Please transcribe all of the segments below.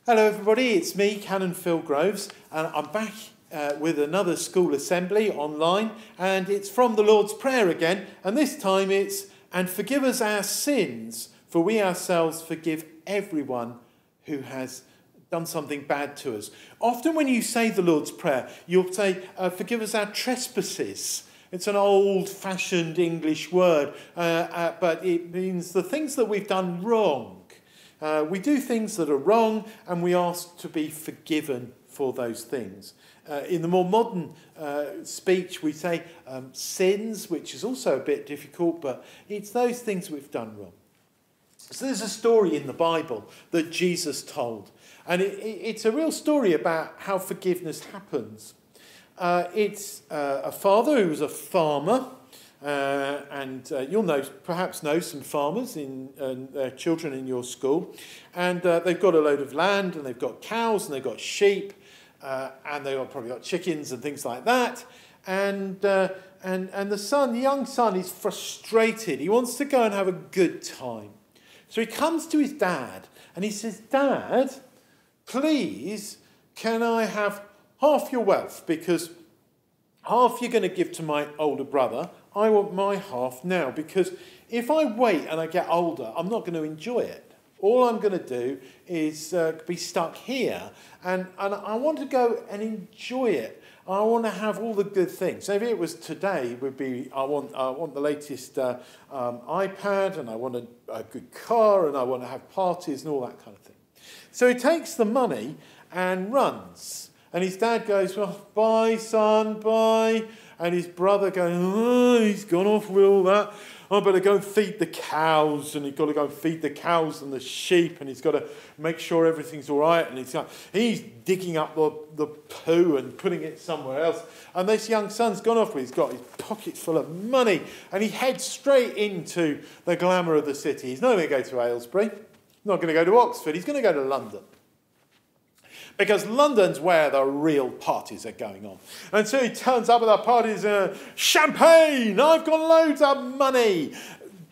Hello everybody, it's me, Canon Phil Groves, and I'm back with another school assembly online, and it's from the Lord's Prayer again, and this time it's, "And forgive us our sins, for we ourselves forgive everyone who has done something bad to us." Often when you say the Lord's Prayer, you'll say, "Forgive us our trespasses." It's an old-fashioned English word, but it means the things that we've done wrong. We do things that are wrong, and we ask to be forgiven for those things. In the more modern speech, we say sins, which is also a bit difficult, but it's those things we've done wrong. So there's a story in the Bible that Jesus told, and it's a real story about how forgiveness happens. It's a father who was a farmer. You'll perhaps know some farmers and their children in your school, and they've got a load of land, and they've got cows, and they've got sheep, and they've probably got chickens and things like that. And the young son, is frustrated. He wants to go and have a good time, so he comes to his dad and he says, "Dad, please, can I have half your wealth? Because half you're going to give to my older brother. I want my half now, because if I wait and I get older, I'm not going to enjoy it. All I'm going to do is be stuck here, and I want to go and enjoy it. I want to have all the good things." So if it was today, it would be, I want the latest iPad, and I want a good car, and I want to have parties and all that kind of thing. So he takes the money and runs. And his dad goes, "Well, bye, son, bye." And his brother goes, "Oh, he's gone off with all that. I better go and feed the cows." And he's got to go and feed the cows and the sheep. And he's got to make sure everything's all right. And he's digging up the poo and putting it somewhere else. And this young son's gone off with, he's got his pockets full of money. And he heads straight into the glamour of the city. He's not going to go to Aylesbury. He's not going to go to Oxford. He's going to go to London. Because London's where the real parties are going on. And so he turns up at the parties, champagne, I've got loads of money.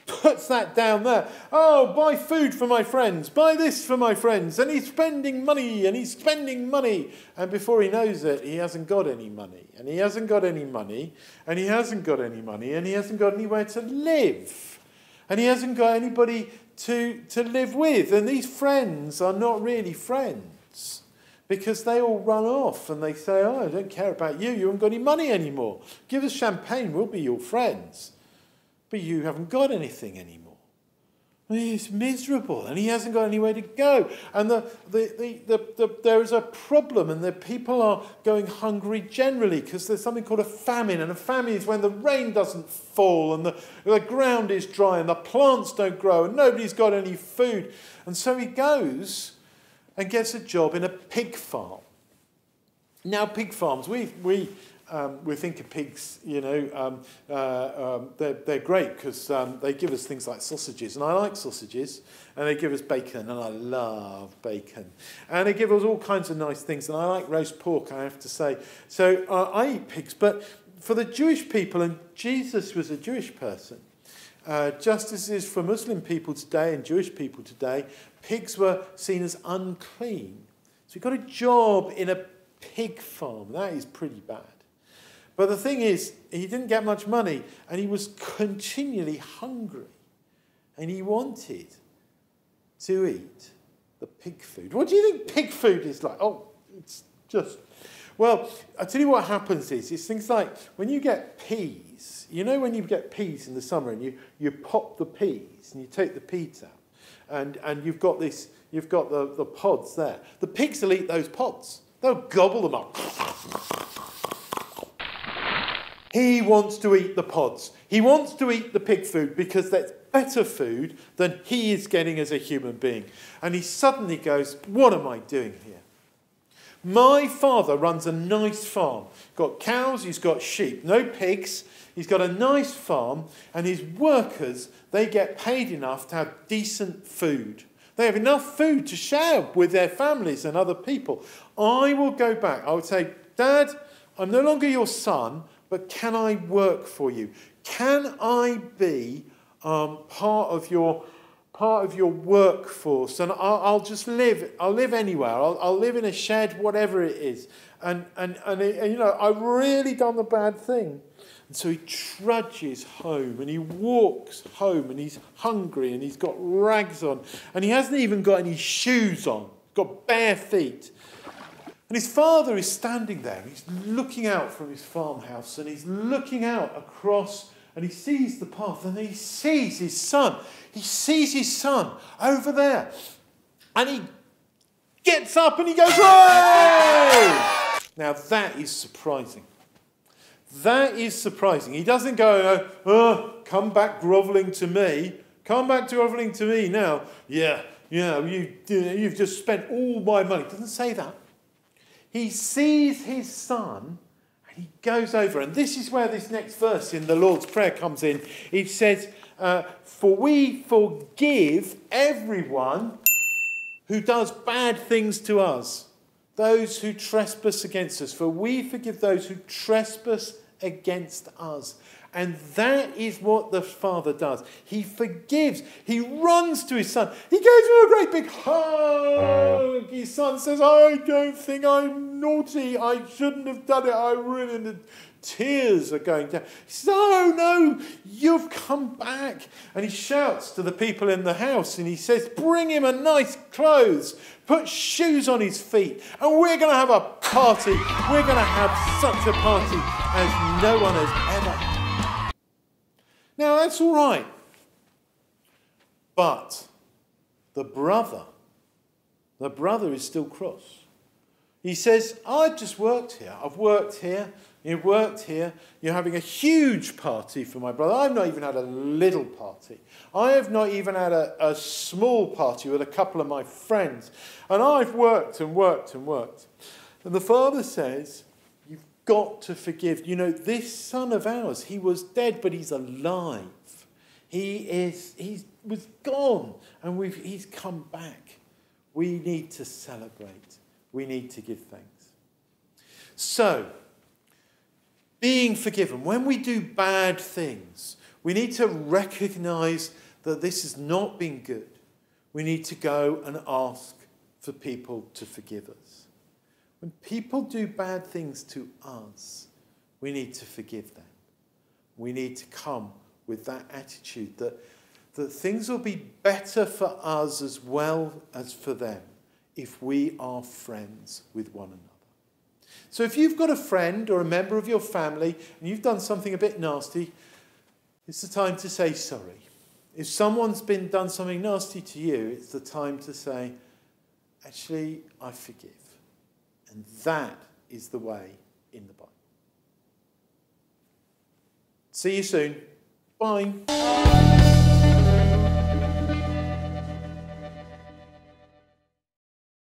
Puts that down there. "Oh, buy food for my friends, buy this for my friends." And he's spending money, and he's spending money. And before he knows it, he hasn't got any money. And he hasn't got any money. And he hasn't got any money. And he hasn't got anywhere to live. And he hasn't got anybody to live with. And these friends are not really friends, because they all run off and they say, "Oh, I don't care about you. You haven't got any money anymore. Give us champagne, we'll be your friends. But you haven't got anything anymore." And he's miserable, and he hasn't got anywhere to go. And there is a problem, and the people are going hungry generally, because there's something called a famine. And a famine is when the rain doesn't fall, and the ground is dry, and the plants don't grow, and nobody's got any food. And so he goes and gets a job in a pig farm. Now, pig farms, we think of pigs, they're great because they give us things like sausages, and I like sausages, and they give us bacon, and I love bacon, and they give us all kinds of nice things, and I like roast pork, I have to say. So I eat pigs, but for the Jewish people, and Jesus was a Jewish person, just as it is for Muslim people today and Jewish people today, pigs were seen as unclean. So he got a job in a pig farm. That is pretty bad. But the thing is, he didn't get much money, and he was continually hungry. And he wanted to eat the pig food. What do you think pig food is like? Oh, it's just... Well, I'll tell you what happens is, it's things like when you get peas, when you get peas in the summer, and you pop the peas and you take the peas out, and you've got the pods there. The pigs will eat those pods. They'll gobble them up. He wants to eat the pods. He wants to eat the pig food because that's better food than he is getting as a human being. And he suddenly goes, "What am I doing here? My father runs a nice farm. He's got cows, he's got sheep, no pigs. He's got a nice farm, and his workers, they get paid enough to have decent food. They have enough food to share with their families and other people. I will go back." I would say, "Dad, I'm no longer your son, but can I work for you? Can I be part of your part of your workforce, and I'll just live. I'll live anywhere. I'll live in a shed, whatever it is. And I've really done the bad thing. And so he trudges home, and he walks home, and he's hungry, and he's got rags on, and he hasn't even got any shoes on. He's got bare feet. And his father is standing there. He's looking out from his farmhouse, and he's looking out across, and he sees the path, and he sees his son. He sees his son over there. And he gets up and he goes, "Hey!" Now that is surprising. That is surprising. He doesn't go, "Oh, come back grovelling to me. Come back grovelling to me now. You've just spent all my money." He doesn't say that. He sees his son and he goes over. And this is where this next verse in the Lord's Prayer comes in. It says, "For we forgive everyone who does bad things to us, those who trespass against us. For we forgive those who trespass against us." And that is what the Father does. He forgives. He runs to his son. He gives him a great big hug. His son says, "I don't think I'm naughty. I shouldn't have done it. I really..." And the tears are going down. He says, "Oh no, you've come back." And he shouts to the people in the house, and he says, "Bring him a nice clothes. Put shoes on his feet. And we're going to have a party. We're going to have such a party as no one has ever had." Now, that's all right. But the brother is still cross. He says, "I've just worked here. I've worked here. You've worked here. You're having a huge party for my brother. I've not even had a little party. I have not even had a small party with a couple of my friends. And I've worked and worked and worked." And the father says, "You've got to forgive. You know, this son of ours, he was dead, but he's alive. He was gone, and he's come back. We need to celebrate. We need to give thanks." So, being forgiven, when we do bad things, we need to recognize that this has not been good. We need to go and ask for people to forgive us. When people do bad things to us, we need to forgive them. We need to come with that attitude that things will be better for us as well as for them if we are friends with one another. So if you've got a friend or a member of your family and you've done something a bit nasty, it's the time to say sorry. If someone's done something nasty to you, it's the time to say, "Actually, I forgive." And that is the way in the Bible. See you soon. Bye.